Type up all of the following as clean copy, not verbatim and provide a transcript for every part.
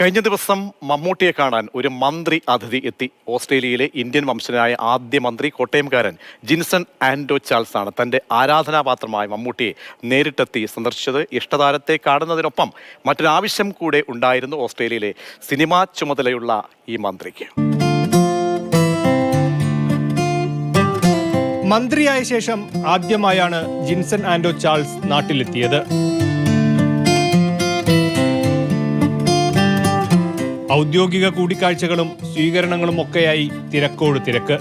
കഴിഞ്ഞ ദിവസം മമ്മൂട്ടിയെ കാണാൻ ഒരു മന്ത്രി അതിഥി എത്തി. ഓസ്ട്രേലിയയിലെ ഇന്ത്യൻ വംശജനായ ആദ്യ മന്ത്രി കോട്ടയംകാരൻ ജിൻസൺ ആൻഡോ ചാൾസ് ആണ് തന്റെ ആരാധനാപാത്രമായ മമ്മൂട്ടിയെ നേരിട്ടെത്തി സന്ദർശിച്ചത്. ഇഷ്ടതാരത്തെ കാണുന്നതിനൊപ്പം മറ്റൊരാവശ്യം കൂടെ ഉണ്ടായിരുന്നു ഓസ്ട്രേലിയയിലെ സിനിമാ ചുമതലയുള്ള ഈ മന്ത്രിക്ക്. മന്ത്രിയായ ശേഷം ആദ്യമായാണ് ജിൻസൺ ആൻഡോ ചാൾസ് നാട്ടിലെത്തിയത്. ഔദ്യോഗിക കൂടിക്കാഴ്ചകളും സ്വീകരണങ്ങളും ഒക്കെയായി തിരക്കോട് തിരക്ക്.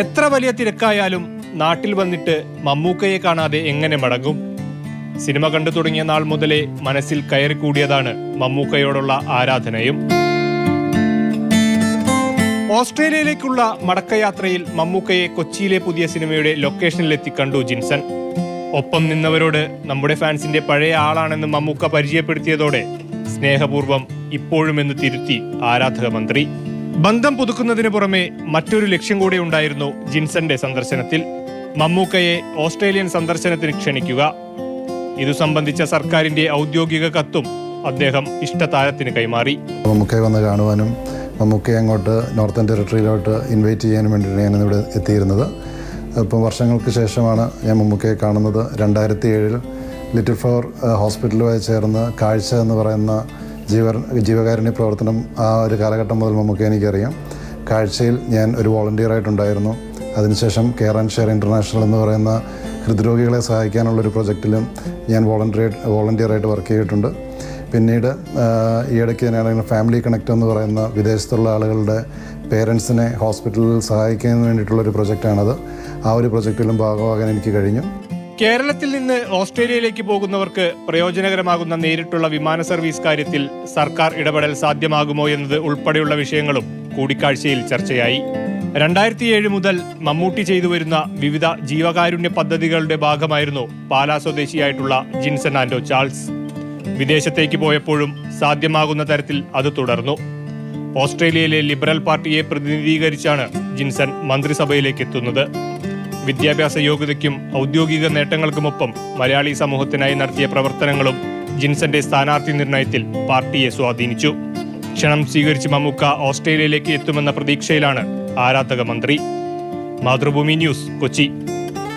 എത്ര വലിയ തിരക്കായാലും നാട്ടിൽ വന്നിട്ട് മമ്മൂക്കയെ കാണാതെ എങ്ങനെ മടങ്ങും? സിനിമ കണ്ടു തുടങ്ങിയ നാൾ മുതലേ മനസ്സിൽ കയറിക്കൂടിയതാണ് മമ്മൂക്കയോടുള്ള ആരാധനയും. ഓസ്ട്രേലിയയിലേക്കുള്ള മടക്കയാത്രയിൽ മമ്മൂക്കയെ കൊച്ചിയിലെ പുതിയ സിനിമയുടെ ലൊക്കേഷനിലെത്തി കണ്ടു ജിൻസൺ. ഒപ്പം നിന്നവരോട് നമ്മുടെ ഫാൻസിന്റെ പഴയ ആളാണെന്ന് മമ്മൂക്ക പരിചയപ്പെടുത്തിയതോടെ സ്നേഹപൂർവ്വം ഇപ്പോഴുമെന്ന് തിരുത്തി ആരാധക മന്ത്രി. ബന്ധം പുതുക്കുന്നതിന് പുറമെ മറ്റൊരു ലക്ഷ്യം കൂടെ ഉണ്ടായിരുന്നു ജിൻസന്റെ സന്ദർശനത്തിൽ: മമ്മൂക്കയെ ഓസ്ട്രേലിയൻ സന്ദർശനത്തിന് ക്ഷണിക്കുക. ഇതു സംബന്ധിച്ച സർക്കാരിന്റെ ഔദ്യോഗിക കത്തും അദ്ദേഹം ഇഷ്ടതാരത്തിന് കൈമാറി. മമ്മൂക്കയെ വന്ന് കാണുവാനും മമ്മൂക്കയെ അങ്ങോട്ട് നോർത്തേൺ ടെറിട്ടറിയിലോട്ട് ഇൻവൈറ്റ് ചെയ്യാനും വേണ്ടിയിട്ടാണ് ഞാനിവിടെ എത്തിയിരുന്നത്. ഇപ്പം വർഷങ്ങൾക്ക് ശേഷമാണ് ഞാൻ മമ്മൂക്കയെ കാണുന്നത്. 2007 ലിറ്റിൽ ഫ്ലവർ ഹോസ്പിറ്റലുമായി ചേർന്ന് കാഴ്ച എന്ന് പറയുന്ന ജീവകാരുണ്യ പ്രവർത്തനം ആ ഒരു കാലഘട്ടം മുതൽ മമ്മൂക്കയെ എനിക്കറിയാം. കാഴ്ചയിൽ ഞാൻ ഒരു വോളണ്ടിയറായിട്ടുണ്ടായിരുന്നു. അതിനുശേഷം കെയർ ആൻഡ് ഷെയർ ഇൻ്റർനാഷണൽ എന്ന് പറയുന്ന ഹൃദ്രോഗികളെ സഹായിക്കാനുള്ളൊരു പ്രൊജക്റ്റിലും ഞാൻ വോളണ്ടിയറായിട്ട് വർക്ക് ചെയ്തിട്ടുണ്ട്. പിന്നീട് ഈയിടയ്ക്ക് ഞാനാണെങ്കിൽ ഫാമിലി കണക്ട് എന്ന് പറയുന്ന വിദേശത്തുള്ള ആളുകളുടെ പേരൻസിനെ ഹോസ്പിറ്റലിൽ സഹായിക്കുന്നതിന് വേണ്ടിയിട്ടുള്ളൊരു പ്രൊജക്റ്റാണത്. ആ ഒരു പ്രൊജക്റ്റിലും ഭാഗമാകാൻ എനിക്ക് കഴിഞ്ഞു. കേരളത്തിൽ നിന്ന് ഓസ്ട്രേലിയയിലേക്ക് പോകുന്നവർക്ക് പ്രയോജനകരമാകുന്ന നേരിട്ടുള്ള വിമാന സർവീസ് കാര്യത്തിൽ സർക്കാർ ഇടപെടൽ സാധ്യമാകുമോ എന്നത് ഉൾപ്പെടെയുള്ള വിഷയങ്ങളും കൂടിക്കാഴ്ചയിൽ ചർച്ചയായി. 2007 മുതൽ മമ്മൂട്ടി ചെയ്തു വരുന്ന വിവിധ ജീവകാരുണ്യ പദ്ധതികളുടെ ഭാഗമായിരുന്നു പാലാ സ്വദേശിയായിട്ടുള്ള ജിൻസൺ ആൻഡോ ചാൾസ്. വിദേശത്തേക്ക് പോയപ്പോഴും സാധ്യമാകുന്ന തരത്തിൽ അത് തുടർന്നു. ഓസ്ട്രേലിയയിലെ ലിബറൽ പാർട്ടിയെ പ്രതിനിധീകരിച്ചാണ് ജിൻസൺ മന്ത്രിസഭയിലേക്ക് എത്തുന്നത്. വിദ്യാഭ്യാസ യോഗ്യതയ്ക്കും ഔദ്യോഗിക നേട്ടങ്ങൾക്കുമൊപ്പം മലയാളി സമൂഹത്തിനായി നടത്തിയ പ്രവർത്തനങ്ങളും ജിൻസന്റെ സ്ഥാനാർത്ഥി നിർണയത്തിൽ പാർട്ടിയെ സ്വാധീനിച്ചു. ക്ഷണം സ്വീകരിച്ച് മമ്മൂക്ക ഓസ്ട്രേലിയയിലേക്ക് എത്തുമെന്ന പ്രതീക്ഷയിലാണ് ആരാധക മന്ത്രി. മാതൃഭൂമി ന്യൂസ്, കൊച്ചി.